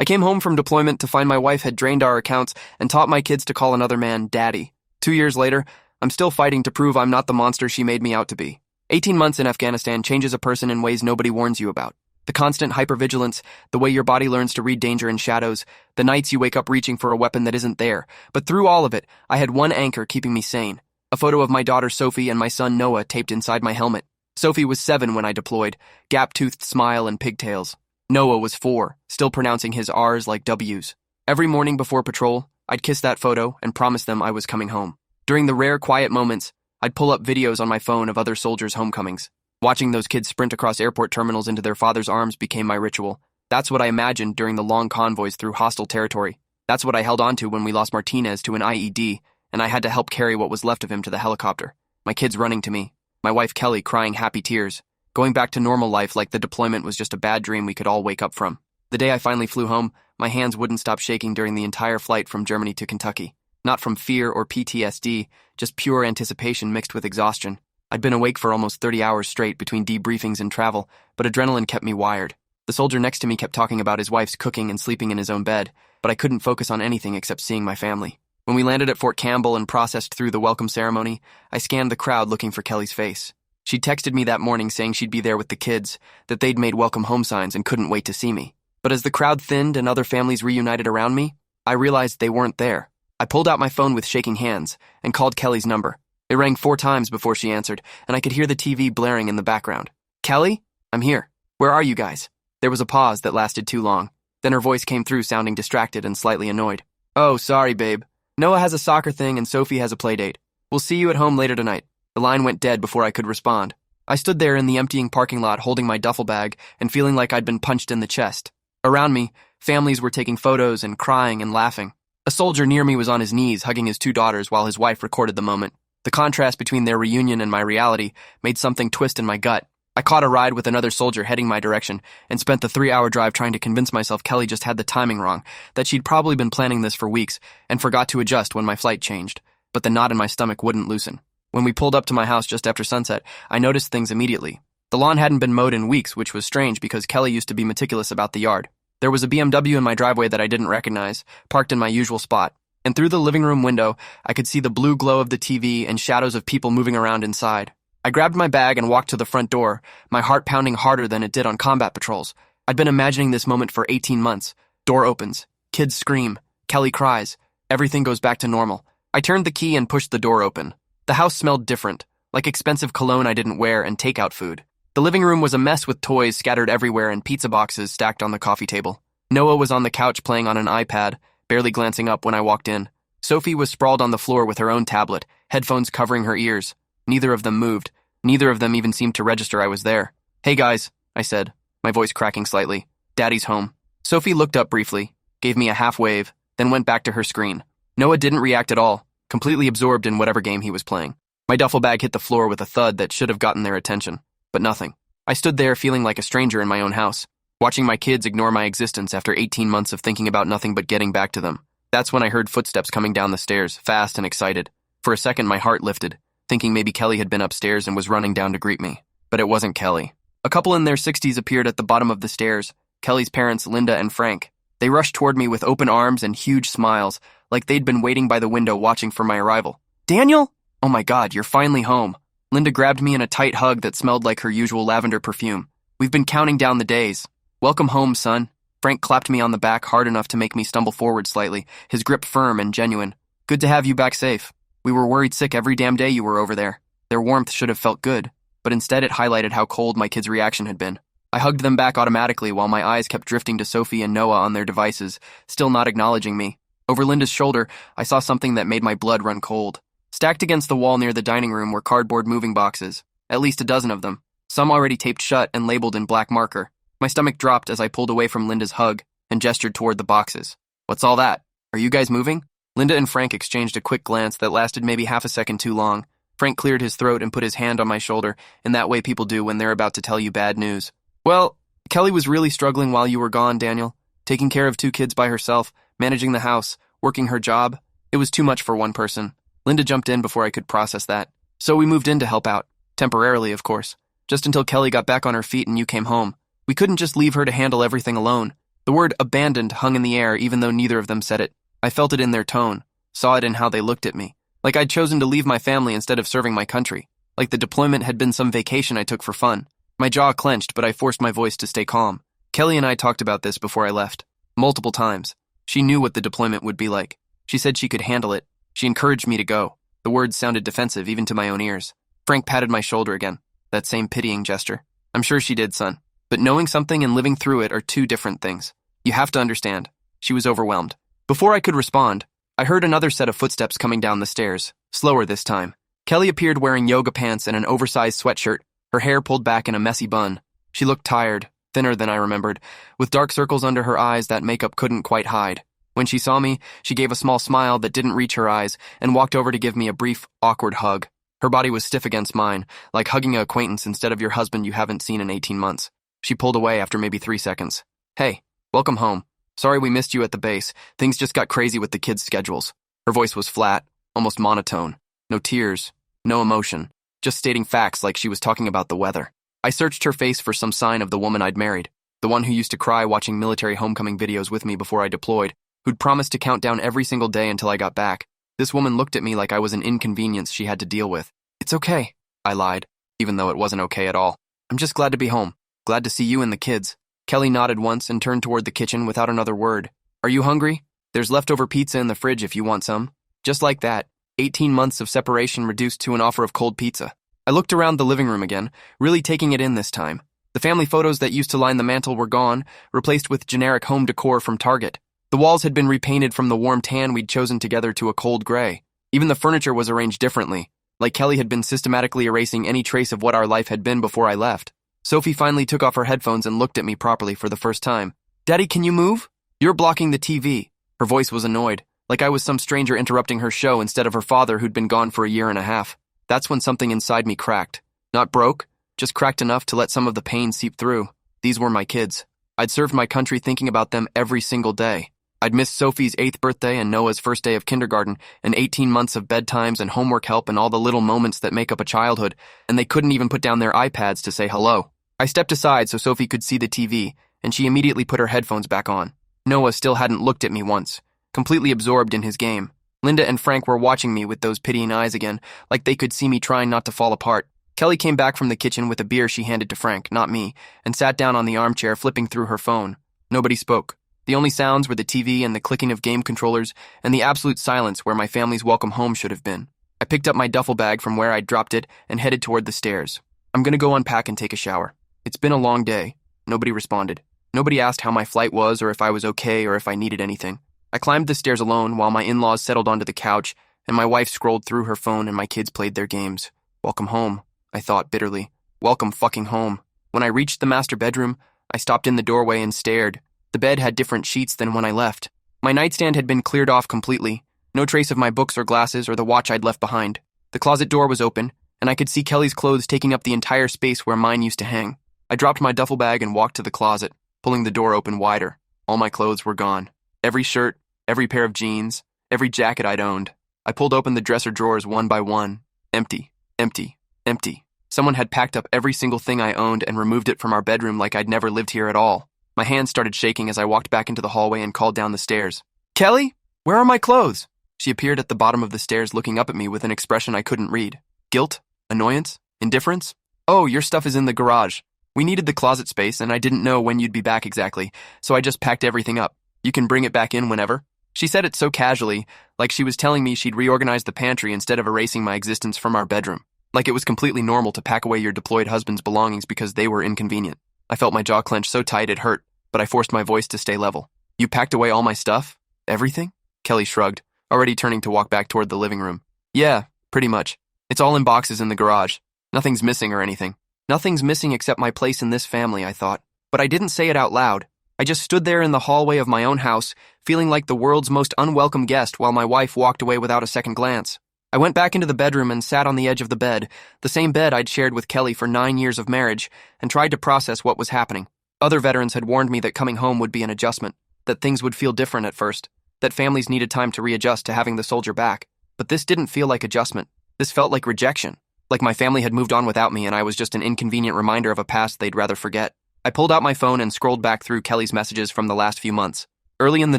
I came home from deployment to find my wife had drained our accounts and taught my kids to call another man daddy. 2 years later, I'm still fighting to prove I'm not the monster she made me out to be. 18 months in Afghanistan changes a person in ways nobody warns you about. The constant hypervigilance, the way your body learns to read danger in shadows, the nights you wake up reaching for a weapon that isn't there. But through all of it, I had one anchor keeping me sane. A photo of my daughter Sophie and my son Noah taped inside my helmet. Sophie was 7 when I deployed, gap-toothed smile and pigtails. Noah was 4, still pronouncing his R's like W's. Every morning before patrol, I'd kiss that photo and promise them I was coming home. During the rare quiet moments, I'd pull up videos on my phone of other soldiers' homecomings. Watching those kids sprint across airport terminals into their father's arms became my ritual. That's what I imagined during the long convoys through hostile territory. That's what I held on to when we lost Martinez to an IED, and I had to help carry what was left of him to the helicopter. My kids running to me. My wife Kelly crying happy tears. Going back to normal life like the deployment was just a bad dream we could all wake up from. The day I finally flew home, my hands wouldn't stop shaking during the entire flight from Germany to Kentucky. Not from fear or PTSD, just pure anticipation mixed with exhaustion. I'd been awake for almost 30 hours straight between debriefings and travel, but adrenaline kept me wired. The soldier next to me kept talking about his wife's cooking and sleeping in his own bed, but I couldn't focus on anything except seeing my family. When we landed at Fort Campbell and processed through the welcome ceremony, I scanned the crowd looking for Kelly's face. She'd texted me that morning saying she'd be there with the kids, that they'd made welcome home signs and couldn't wait to see me. But as the crowd thinned and other families reunited around me, I realized they weren't there. I pulled out my phone with shaking hands and called Kelly's number. It rang 4 times before she answered, and I could hear the TV blaring in the background. Kelly? I'm here. Where are you guys? There was a pause that lasted too long. Then her voice came through sounding distracted and slightly annoyed. Oh, sorry, babe. Noah has a soccer thing and Sophie has a play date. We'll see you at home later tonight. The line went dead before I could respond. I stood there in the emptying parking lot holding my duffel bag and feeling like I'd been punched in the chest. Around me, families were taking photos and crying and laughing. A soldier near me was on his knees hugging his 2 daughters while his wife recorded the moment. The contrast between their reunion and my reality made something twist in my gut. I caught a ride with another soldier heading my direction and spent the 3-hour drive trying to convince myself Kelly just had the timing wrong, that she'd probably been planning this for weeks and forgot to adjust when my flight changed. But the knot in my stomach wouldn't loosen. When we pulled up to my house just after sunset, I noticed things immediately. The lawn hadn't been mowed in weeks, which was strange because Kelly used to be meticulous about the yard. There was a BMW in my driveway that I didn't recognize, parked in my usual spot. And through the living room window, I could see the blue glow of the TV and shadows of people moving around inside. I grabbed my bag and walked to the front door, my heart pounding harder than it did on combat patrols. I'd been imagining this moment for 18 months. Door opens. Kids scream. Kelly cries. Everything goes back to normal. I turned the key and pushed the door open. The house smelled different, like expensive cologne I didn't wear and takeout food. The living room was a mess with toys scattered everywhere and pizza boxes stacked on the coffee table. Noah was on the couch playing on an iPad, barely glancing up when I walked in. Sophie was sprawled on the floor with her own tablet, headphones covering her ears. Neither of them moved. Neither of them even seemed to register I was there. Hey guys, I said, my voice cracking slightly. Daddy's home. Sophie looked up briefly, gave me a half wave, then went back to her screen. Noah didn't react at all, completely absorbed in whatever game he was playing. My duffel bag hit the floor with a thud that should have gotten their attention, but nothing. I stood there feeling like a stranger in my own house, watching my kids ignore my existence after 18 months of thinking about nothing but getting back to them. That's when I heard footsteps coming down the stairs, fast and excited. For a second, my heart lifted, thinking maybe Kelly had been upstairs and was running down to greet me. But it wasn't Kelly. A couple in their 60s appeared at the bottom of the stairs, Kelly's parents, Linda and Frank. They rushed toward me with open arms and huge smiles, like they'd been waiting by the window watching for my arrival. Daniel? Oh my God, you're finally home. Linda grabbed me in a tight hug that smelled like her usual lavender perfume. We've been counting down the days. Welcome home, son. Frank clapped me on the back hard enough to make me stumble forward slightly, his grip firm and genuine. Good to have you back safe. We were worried sick every damn day you were over there. Their warmth should have felt good, but instead it highlighted how cold my kids' reaction had been. I hugged them back automatically while my eyes kept drifting to Sophie and Noah on their devices, still not acknowledging me. Over Linda's shoulder, I saw something that made my blood run cold. Stacked against the wall near the dining room were cardboard moving boxes, at least a dozen of them, some already taped shut and labeled in black marker. My stomach dropped as I pulled away from Linda's hug and gestured toward the boxes. What's all that? Are you guys moving? Linda and Frank exchanged a quick glance that lasted maybe half a second too long. Frank cleared his throat and put his hand on my shoulder in that way people do when they're about to tell you bad news. Well, Kelly was really struggling while you were gone, Daniel. Taking care of 2 kids by herself, managing the house, working her job. It was too much for one person. Linda jumped in before I could process that. So we moved in to help out. Temporarily, of course. Just until Kelly got back on her feet and you came home. We couldn't just leave her to handle everything alone. The word abandoned hung in the air even though neither of them said it. I felt it in their tone, saw it in how they looked at me. Like I'd chosen to leave my family instead of serving my country. Like the deployment had been some vacation I took for fun. My jaw clenched, but I forced my voice to stay calm. Kelly and I talked about this before I left. Multiple times. She knew what the deployment would be like. She said she could handle it. She encouraged me to go. The words sounded defensive, even to my own ears. Frank patted my shoulder again. That same pitying gesture. I'm sure she did, son. But knowing something and living through it are two different things. You have to understand. She was overwhelmed. Before I could respond, I heard another set of footsteps coming down the stairs, slower this time. Kelly appeared wearing yoga pants and an oversized sweatshirt, her hair pulled back in a messy bun. She looked tired, thinner than I remembered, with dark circles under her eyes that makeup couldn't quite hide. When she saw me, she gave a small smile that didn't reach her eyes and walked over to give me a brief, awkward hug. Her body was stiff against mine, like hugging an acquaintance instead of your husband you haven't seen in 18 months. She pulled away after maybe 3 seconds. Hey, welcome home. Sorry we missed you at the base. Things just got crazy with the kids' schedules. Her voice was flat, almost monotone. No tears, no emotion, just stating facts like she was talking about the weather. I searched her face for some sign of the woman I'd married, the one who used to cry watching military homecoming videos with me before I deployed, who'd promised to count down every single day until I got back. This woman looked at me like I was an inconvenience she had to deal with. It's okay, I lied, even though it wasn't okay at all. I'm just glad to be home. Glad to see you and the kids. Kelly nodded once and turned toward the kitchen without another word. Are you hungry? There's leftover pizza in the fridge if you want some. Just like that, 18 months of separation reduced to an offer of cold pizza. I looked around the living room again, really taking it in this time. The family photos that used to line the mantel were gone, replaced with generic home decor from Target. The walls had been repainted from the warm tan we'd chosen together to a cold gray. Even the furniture was arranged differently, like Kelly had been systematically erasing any trace of what our life had been before I left. Sophie finally took off her headphones and looked at me properly for the first time. Daddy, can you move? You're blocking the TV. Her voice was annoyed, like I was some stranger interrupting her show instead of her father who'd been gone for a year and a half. That's when something inside me cracked. Not broke, just cracked enough to let some of the pain seep through. These were my kids. I'd served my country thinking about them every single day. I'd missed Sophie's 8th birthday and Noah's first day of kindergarten, and 18 months of bedtimes and homework help and all the little moments that make up a childhood, and they couldn't even put down their iPads to say hello. I stepped aside so Sophie could see the TV, and she immediately put her headphones back on. Noah still hadn't looked at me once, completely absorbed in his game. Linda and Frank were watching me with those pitying eyes again, like they could see me trying not to fall apart. Kelly came back from the kitchen with a beer she handed to Frank, not me, and sat down on the armchair flipping through her phone. Nobody spoke. The only sounds were the TV and the clicking of game controllers and the absolute silence where my family's welcome home should have been. I picked up my duffel bag from where I'd dropped it and headed toward the stairs. I'm gonna go unpack and take a shower. It's been a long day. Nobody responded. Nobody asked how my flight was or if I was okay or if I needed anything. I climbed the stairs alone while my in-laws settled onto the couch and my wife scrolled through her phone and my kids played their games. Welcome home, I thought bitterly. Welcome fucking home. When I reached the master bedroom, I stopped in the doorway and stared. The bed had different sheets than when I left. My nightstand had been cleared off completely. No trace of my books or glasses or the watch I'd left behind. The closet door was open, and I could see Kelly's clothes taking up the entire space where mine used to hang. I dropped my duffel bag and walked to the closet, pulling the door open wider. All my clothes were gone. Every shirt, every pair of jeans, every jacket I'd owned. I pulled open the dresser drawers one by one. Empty, empty, empty. Someone had packed up every single thing I owned and removed it from our bedroom like I'd never lived here at all. My hands started shaking as I walked back into the hallway and called down the stairs. Kelly, where are my clothes? She appeared at the bottom of the stairs looking up at me with an expression I couldn't read. Guilt? Annoyance? Indifference? Oh, your stuff is in the garage. We needed the closet space and I didn't know when you'd be back exactly, so I just packed everything up. You can bring it back in whenever. She said it so casually, like she was telling me she'd reorganize the pantry instead of erasing my existence from our bedroom. Like it was completely normal to pack away your deployed husband's belongings because they were inconvenient. I felt my jaw clench so tight it hurt, but I forced my voice to stay level. You packed away all my stuff? Everything? Kelly shrugged, already turning to walk back toward the living room. Yeah, pretty much. It's all in boxes in the garage. Nothing's missing or anything. Nothing's missing except my place in this family, I thought. But I didn't say it out loud. I just stood there in the hallway of my own house, feeling like the world's most unwelcome guest while my wife walked away without a second glance. I went back into the bedroom and sat on the edge of the bed, the same bed I'd shared with Kelly for 9 years of marriage, and tried to process what was happening. Other veterans had warned me that coming home would be an adjustment, that things would feel different at first, that families needed time to readjust to having the soldier back. But this didn't feel like adjustment. This felt like rejection, like my family had moved on without me and I was just an inconvenient reminder of a past they'd rather forget. I pulled out my phone and scrolled back through Kelly's messages from the last few months. Early in the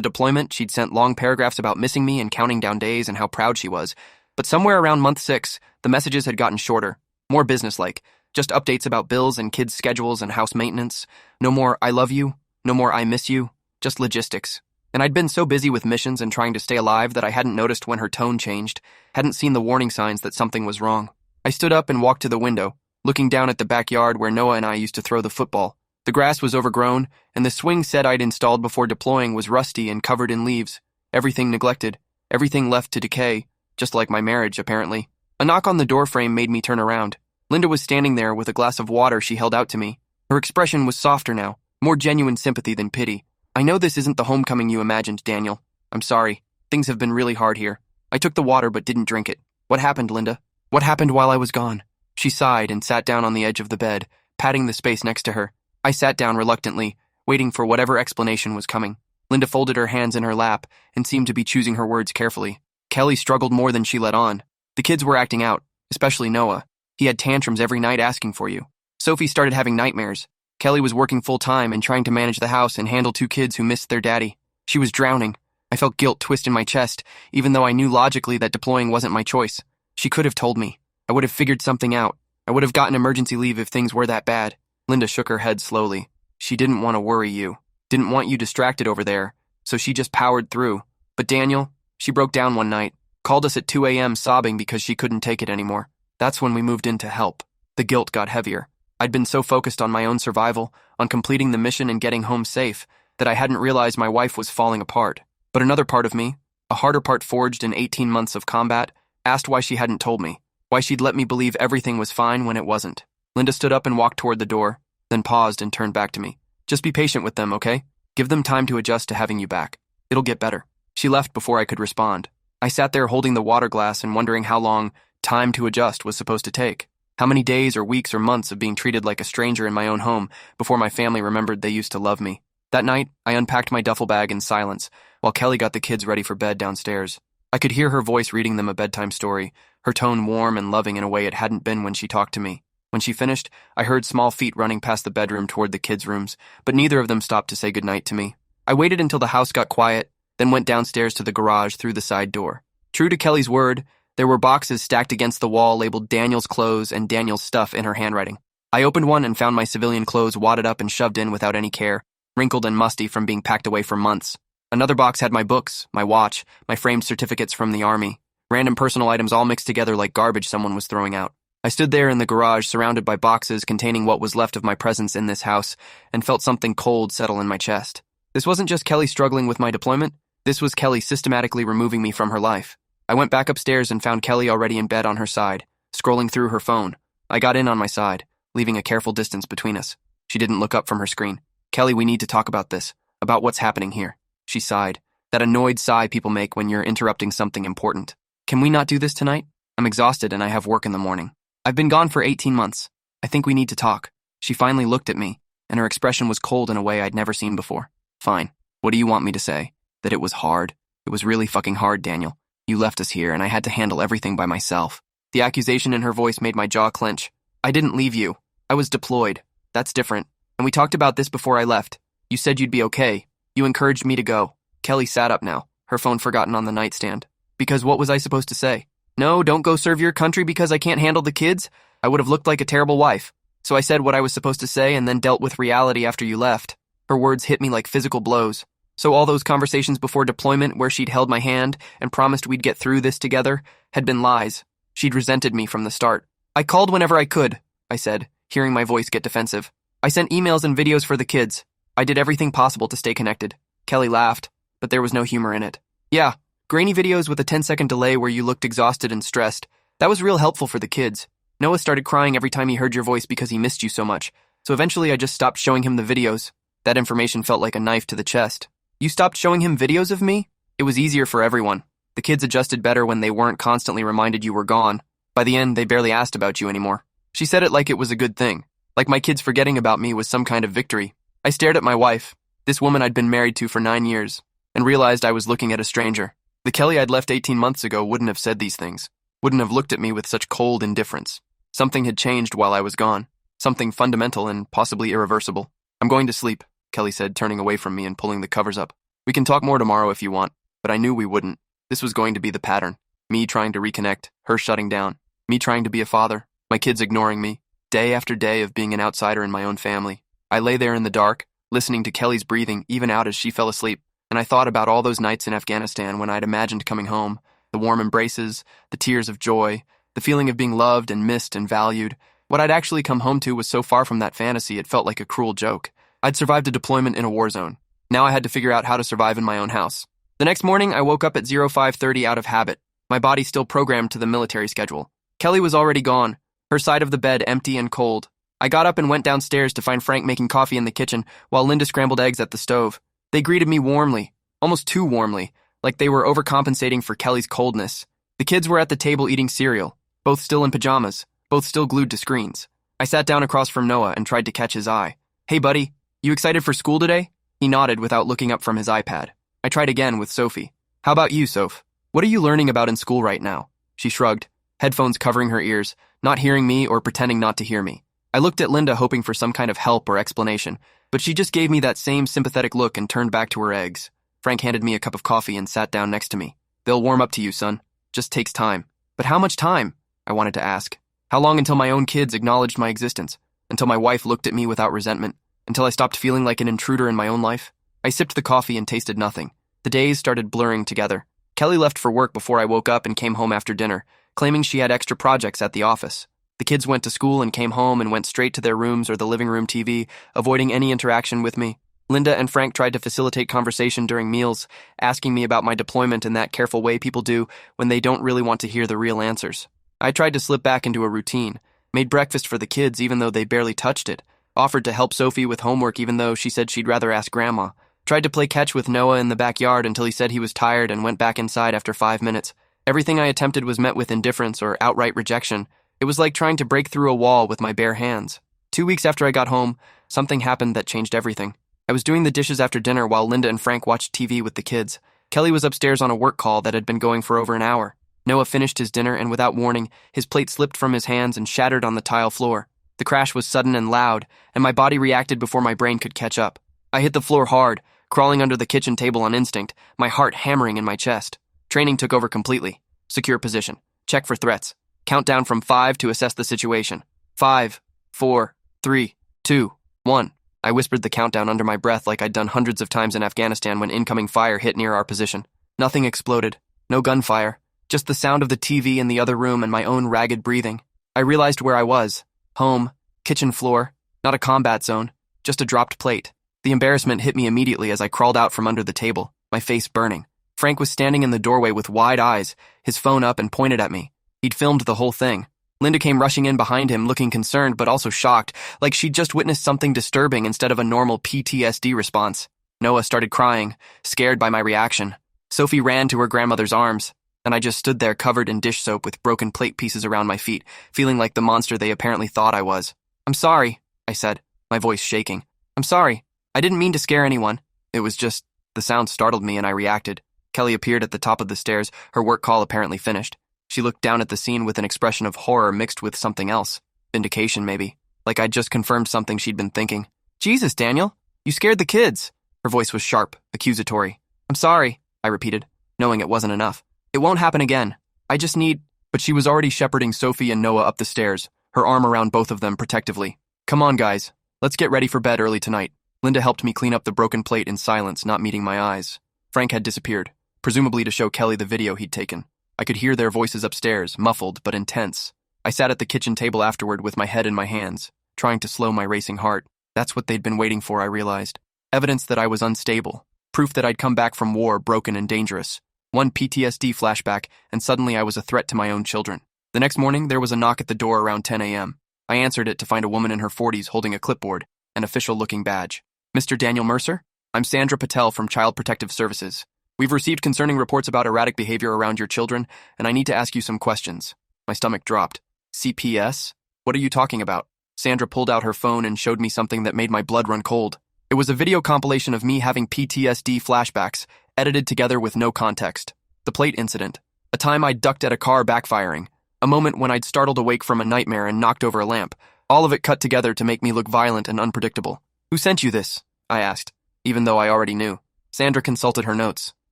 deployment, she'd sent long paragraphs about missing me and counting down days and how proud she was. But somewhere around month 6, the messages had gotten shorter, more businesslike, just updates about bills and kids' schedules and house maintenance. No more "I love you," no more "I miss you," just logistics. And I'd been so busy with missions and trying to stay alive that I hadn't noticed when her tone changed, hadn't seen the warning signs that something was wrong. I stood up and walked to the window, looking down at the backyard where Noah and I used to throw the football. The grass was overgrown, and the swing set I'd installed before deploying was rusty and covered in leaves. Everything neglected, everything left to decay, just like my marriage, apparently. A knock on the doorframe made me turn around. Linda was standing there with a glass of water she held out to me. Her expression was softer now, more genuine sympathy than pity. "I know this isn't the homecoming you imagined, Daniel. I'm sorry. Things have been really hard here. I took the water but didn't drink it. What happened, Linda? What happened while I was gone?" She sighed and sat down on the edge of the bed, patting the space next to her. I sat down reluctantly, waiting for whatever explanation was coming. Linda folded her hands in her lap and seemed to be choosing her words carefully. "Kelly struggled more than she let on. The kids were acting out, especially Noah. He had tantrums every night asking for you. Sophie started having nightmares. Kelly was working full-time and trying to manage the house and handle 2 kids who missed their daddy. She was drowning. I felt guilt twist in my chest, even though I knew logically that deploying wasn't my choice. She could have told me. I would have figured something out. I would have gotten emergency leave if things were that bad." Linda shook her head slowly. "She didn't want to worry you. Didn't want you distracted over there, so she just powered through. But Daniel, she broke down one night, called us at 2 a.m. sobbing because she couldn't take it anymore. That's when we moved in to help. The guilt got heavier. I'd been so focused on my own survival, on completing the mission and getting home safe, that I hadn't realized my wife was falling apart. But another part of me, a harder part forged in 18 months of combat, asked why she hadn't told me, why she'd let me believe everything was fine when it wasn't. Linda stood up and walked toward the door, then paused and turned back to me. "Just be patient with them, okay? Give them time to adjust to having you back. It'll get better." She left before I could respond. I sat there holding the water glass and wondering how long time to adjust was supposed to take. How many days or weeks or months of being treated like a stranger in my own home before my family remembered they used to love me. That night, I unpacked my duffel bag in silence while Kelly got the kids ready for bed downstairs. I could hear her voice reading them a bedtime story, her tone warm and loving in a way it hadn't been when she talked to me. When she finished, I heard small feet running past the bedroom toward the kids' rooms, but neither of them stopped to say goodnight to me. I waited until the house got quiet, then went downstairs to the garage through the side door. True to Kelly's word, there were boxes stacked against the wall labeled Daniel's clothes and Daniel's stuff in her handwriting. I opened one and found my civilian clothes wadded up and shoved in without any care, wrinkled and musty from being packed away for months. Another box had my books, my watch, my framed certificates from the army, random personal items all mixed together like garbage someone was throwing out. I stood there in the garage surrounded by boxes containing what was left of my presence in this house and felt something cold settle in my chest. This wasn't just Kelly struggling with my deployment. This was Kelly systematically removing me from her life. I went back upstairs and found Kelly already in bed on her side, scrolling through her phone. I got in on my side, leaving a careful distance between us. She didn't look up from her screen. "Kelly, we need to talk about this, about what's happening here." She sighed, that annoyed sigh people make when you're interrupting something important. "Can we not do this tonight? I'm exhausted and I have work in the morning. I've been gone for 18 months. I think we need to talk." She finally looked at me, and her expression was cold in a way I'd never seen before. "Fine. What do you want me to say? That it was hard? It was really fucking hard, Daniel. You left us here, and I had to handle everything by myself." The accusation in her voice made my jaw clench. "I didn't leave you. I was deployed. That's different. And we talked about this before I left. You said you'd be okay. You encouraged me to go." Kelly sat up now, her phone forgotten on the nightstand. "Because what was I supposed to say? No, don't go serve your country because I can't handle the kids? I would have looked like a terrible wife. So I said what I was supposed to say and then dealt with reality after you left." Her words hit me like physical blows. So all those conversations before deployment where she'd held my hand and promised we'd get through this together had been lies. She'd resented me from the start. "I called whenever I could," I said, hearing my voice get defensive. "I sent emails and videos for the kids. I did everything possible to stay connected." Kelly laughed, but there was no humor in it. "Yeah, grainy videos with a 10-second delay where you looked exhausted and stressed. That was real helpful for the kids. Noah started crying every time he heard your voice because he missed you so much. So eventually I just stopped showing him the videos." That information felt like a knife to the chest. "You stopped showing him videos of me?" "It was easier for everyone. The kids adjusted better when they weren't constantly reminded you were gone. By the end, they barely asked about you anymore." She said it like it was a good thing, like my kids forgetting about me was some kind of victory. I stared at my wife, this woman I'd been married to for 9 years, and realized I was looking at a stranger. The Kelly I'd left 18 months ago wouldn't have said these things, wouldn't have looked at me with such cold indifference. Something had changed while I was gone, something fundamental and possibly irreversible. I'm going to sleep, Kelly said, turning away from me and pulling the covers up. We can talk more tomorrow if you want, but I knew we wouldn't. This was going to be the pattern. Me trying to reconnect, her shutting down, me trying to be a father, my kids ignoring me, day after day of being an outsider in my own family. I lay there in the dark, listening to Kelly's breathing even out as she fell asleep, and I thought about all those nights in Afghanistan when I'd imagined coming home, the warm embraces, the tears of joy, the feeling of being loved and missed and valued. What I'd actually come home to was so far from that fantasy it felt like a cruel joke. I'd survived a deployment in a war zone. Now I had to figure out how to survive in my own house. The next morning, I woke up at 05:30 out of habit, my body still programmed to the military schedule. Kelly was already gone, her side of the bed empty and cold. I got up and went downstairs to find Frank making coffee in the kitchen while Linda scrambled eggs at the stove. They greeted me warmly, almost too warmly, like they were overcompensating for Kelly's coldness. The kids were at the table eating cereal, both still in pajamas, both still glued to screens. I sat down across from Noah and tried to catch his eye. Hey buddy, you excited for school today? He nodded without looking up from his iPad. I tried again with Sophie. How about you, Soph? What are you learning about in school right now? She shrugged, headphones covering her ears, not hearing me or pretending not to hear me. I looked at Linda hoping for some kind of help or explanation, but she just gave me that same sympathetic look and turned back to her eggs. Frank handed me a cup of coffee and sat down next to me. They'll warm up to you, son. Just takes time. But how much time? I wanted to ask. How long until my own kids acknowledged my existence? Until my wife looked at me without resentment? Until I stopped feeling like an intruder in my own life? I sipped the coffee and tasted nothing. The days started blurring together. Kelly left for work before I woke up and came home after dinner, claiming she had extra projects at the office. The kids went to school and came home and went straight to their rooms or the living room TV, avoiding any interaction with me. Linda and Frank tried to facilitate conversation during meals, asking me about my deployment in that careful way people do when they don't really want to hear the real answers. I tried to slip back into a routine, made breakfast for the kids even though they barely touched it, offered to help Sophie with homework even though she said she'd rather ask Grandma, tried to play catch with Noah in the backyard until he said he was tired and went back inside after 5 minutes. Everything I attempted was met with indifference or outright rejection. It was like trying to break through a wall with my bare hands. 2 weeks after I got home, something happened that changed everything. I was doing the dishes after dinner while Linda and Frank watched TV with the kids. Kelly was upstairs on a work call that had been going for over an hour. Noah finished his dinner and without warning, his plate slipped from his hands and shattered on the tile floor. The crash was sudden and loud, and my body reacted before my brain could catch up. I hit the floor hard, crawling under the kitchen table on instinct, my heart hammering in my chest. Training took over completely. Secure position. Check for threats. Count down from 5 to assess the situation. 5, 4, 3, 2, 1. I whispered the countdown under my breath like I'd done hundreds of times in Afghanistan when incoming fire hit near our position. Nothing exploded. No gunfire. Just the sound of the TV in the other room and my own ragged breathing. I realized where I was. Home. Kitchen floor. Not a combat zone. Just a dropped plate. The embarrassment hit me immediately as I crawled out from under the table, my face burning. Frank was standing in the doorway with wide eyes, his phone up and pointed at me. He'd filmed the whole thing. Linda came rushing in behind him, looking concerned but also shocked, like she'd just witnessed something disturbing instead of a normal PTSD response. Noah started crying, scared by my reaction. Sophie ran to her grandmother's arms, and I just stood there covered in dish soap with broken plate pieces around my feet, feeling like the monster they apparently thought I was. "I'm sorry," I said, my voice shaking. "I'm sorry. I didn't mean to scare anyone. It was just..." The sound startled me and I reacted. Kelly appeared at the top of the stairs, her work call apparently finished. She looked down at the scene with an expression of horror mixed with something else. Vindication, maybe. Like I'd just confirmed something she'd been thinking. "Jesus, Daniel, you scared the kids." Her voice was sharp, accusatory. "I'm sorry," I repeated, knowing it wasn't enough. "It won't happen again. I just need..." But she was already shepherding Sophie and Noah up the stairs, her arm around both of them protectively. "Come on, guys. Let's get ready for bed early tonight." Linda helped me clean up the broken plate in silence, not meeting my eyes. Frank had disappeared, presumably to show Kelly the video he'd taken. I could hear their voices upstairs, muffled but intense. I sat at the kitchen table afterward with my head in my hands, trying to slow my racing heart. That's what they'd been waiting for, I realized. Evidence that I was unstable. Proof that I'd come back from war broken and dangerous. One PTSD flashback, and suddenly I was a threat to my own children. The next morning, there was a knock at the door around 10 a.m. I answered it to find a woman in her 40s holding a clipboard, an official-looking badge. "Mr. Daniel Mercer? I'm Sandra Patel from Child Protective Services. We've received concerning reports about erratic behavior around your children, and I need to ask you some questions." My stomach dropped. "CPS? What are you talking about?" Sandra pulled out her phone and showed me something that made my blood run cold. It was a video compilation of me having PTSD flashbacks, edited together with no context. The plate incident. A time I ducked at a car backfiring. A moment when I'd startled awake from a nightmare and knocked over a lamp. All of it cut together to make me look violent and unpredictable. Who sent you this? I asked, even though I already knew. Sandra consulted her notes.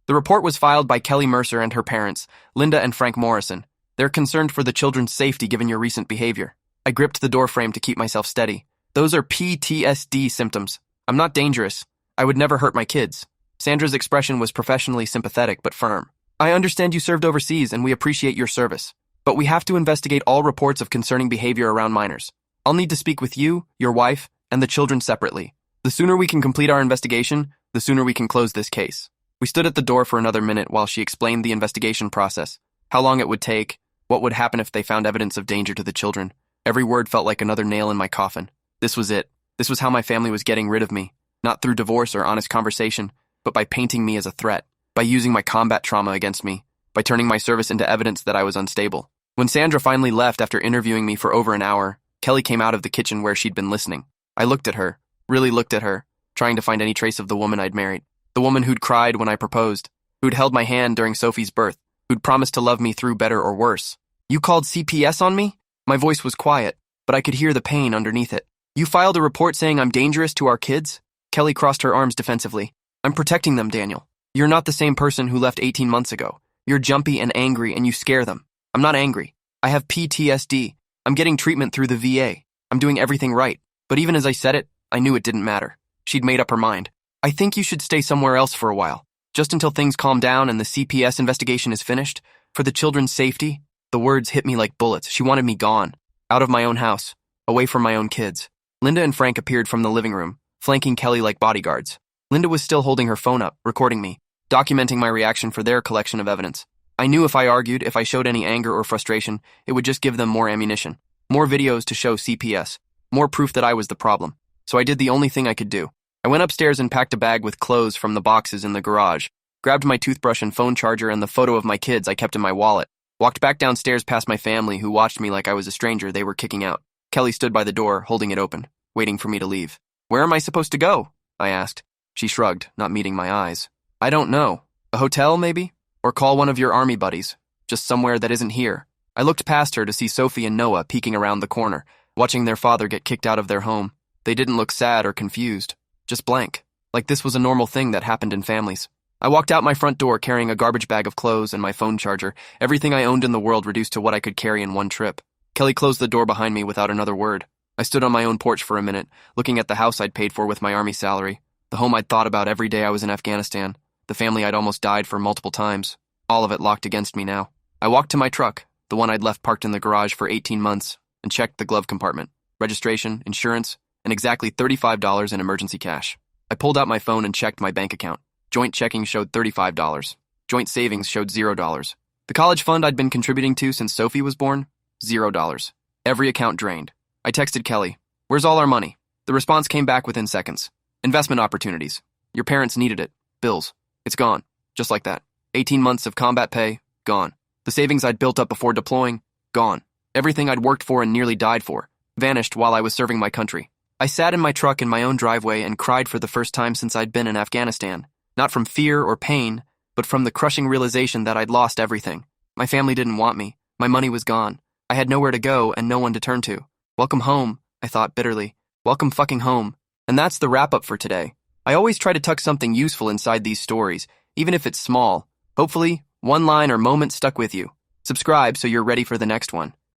The report was filed by Kelly Mercer and her parents, Linda and Frank Morrison. They're concerned for the children's safety given your recent behavior. I gripped the door frame to keep myself steady. Those are PTSD symptoms. I'm not dangerous. I would never hurt my kids. Sandra's expression was professionally sympathetic but firm. I understand you served overseas and we appreciate your service. But we have to investigate all reports of concerning behavior around minors. I'll need to speak with you, your wife, and the children separately. The sooner we can complete our investigation, the sooner we can close this case. We stood at the door for another minute while she explained the investigation process, how long it would take, what would happen if they found evidence of danger to the children. Every word felt like another nail in my coffin. This was it. This was how my family was getting rid of me, not through divorce or honest conversation, but by painting me as a threat, by using my combat trauma against me, by turning my service into evidence that I was unstable. When Sandra finally left after interviewing me for over an hour, Kelly came out of the kitchen where she'd been listening. I looked at her, really looked at her, trying to find any trace of the woman I'd married. The woman who'd cried when I proposed, who'd held my hand during Sophie's birth, who'd promised to love me through better or worse. You called CPS on me? My voice was quiet, but I could hear the pain underneath it. You filed a report saying I'm dangerous to our kids? Kelly crossed her arms defensively. I'm protecting them, Daniel. You're not the same person who left 18 months ago. You're jumpy and angry and you scare them. I'm not angry. I have PTSD. I'm getting treatment through the VA. I'm doing everything right. But even as I said it, I knew it didn't matter. She'd made up her mind. I think you should stay somewhere else for a while, just until things calm down and the CPS investigation is finished. For the children's safety. The words hit me like bullets. She wanted me gone, out of my own house, away from my own kids. Linda and Frank appeared from the living room, flanking Kelly like bodyguards. Linda was still holding her phone up, recording me, documenting my reaction for their collection of evidence. I knew if I argued, if I showed any anger or frustration, it would just give them more ammunition, more videos to show CPS, more proof that I was the problem. So I did the only thing I could do. I went upstairs and packed a bag with clothes from the boxes in the garage, grabbed my toothbrush and phone charger and the photo of my kids I kept in my wallet, walked back downstairs past my family who watched me like I was a stranger they were kicking out. Kelly stood by the door, holding it open, waiting for me to leave. Where am I supposed to go? I asked. She shrugged, not meeting my eyes. I don't know. A hotel, maybe? Or call one of your army buddies. Just somewhere that isn't here. I looked past her to see Sophie and Noah peeking around the corner, watching their father get kicked out of their home. They didn't look sad or confused, just blank, like this was a normal thing that happened in families. I walked out my front door carrying a garbage bag of clothes and my phone charger, everything I owned in the world reduced to what I could carry in one trip. Kelly closed the door behind me without another word. I stood on my own porch for a minute, looking at the house I'd paid for with my army salary, the home I'd thought about every day I was in Afghanistan, the family I'd almost died for multiple times, all of it locked against me now. I walked to my truck, the one I'd left parked in the garage for 18 months, and checked the glove compartment, registration, insurance, and exactly $35 in emergency cash. I pulled out my phone and checked my bank account. Joint checking showed $35. Joint savings showed $0. The college fund I'd been contributing to since Sophie was born, $0. Every account drained. I texted Kelly, "Where's all our money?" The response came back within seconds. "Investment opportunities. Your parents needed it. Bills. It's gone." Just like that. 18 months of combat pay, gone. The savings I'd built up before deploying, gone. Everything I'd worked for and nearly died for, vanished while I was serving my country. I sat in my truck in my own driveway and cried for the first time since I'd been in Afghanistan. Not from fear or pain, but from the crushing realization that I'd lost everything. My family didn't want me. My money was gone. I had nowhere to go and no one to turn to. Welcome home, I thought bitterly. Welcome fucking home. And that's the wrap-up for today. I always try to tuck something useful inside these stories, even if it's small. Hopefully, one line or moment stuck with you. Subscribe so you're ready for the next one.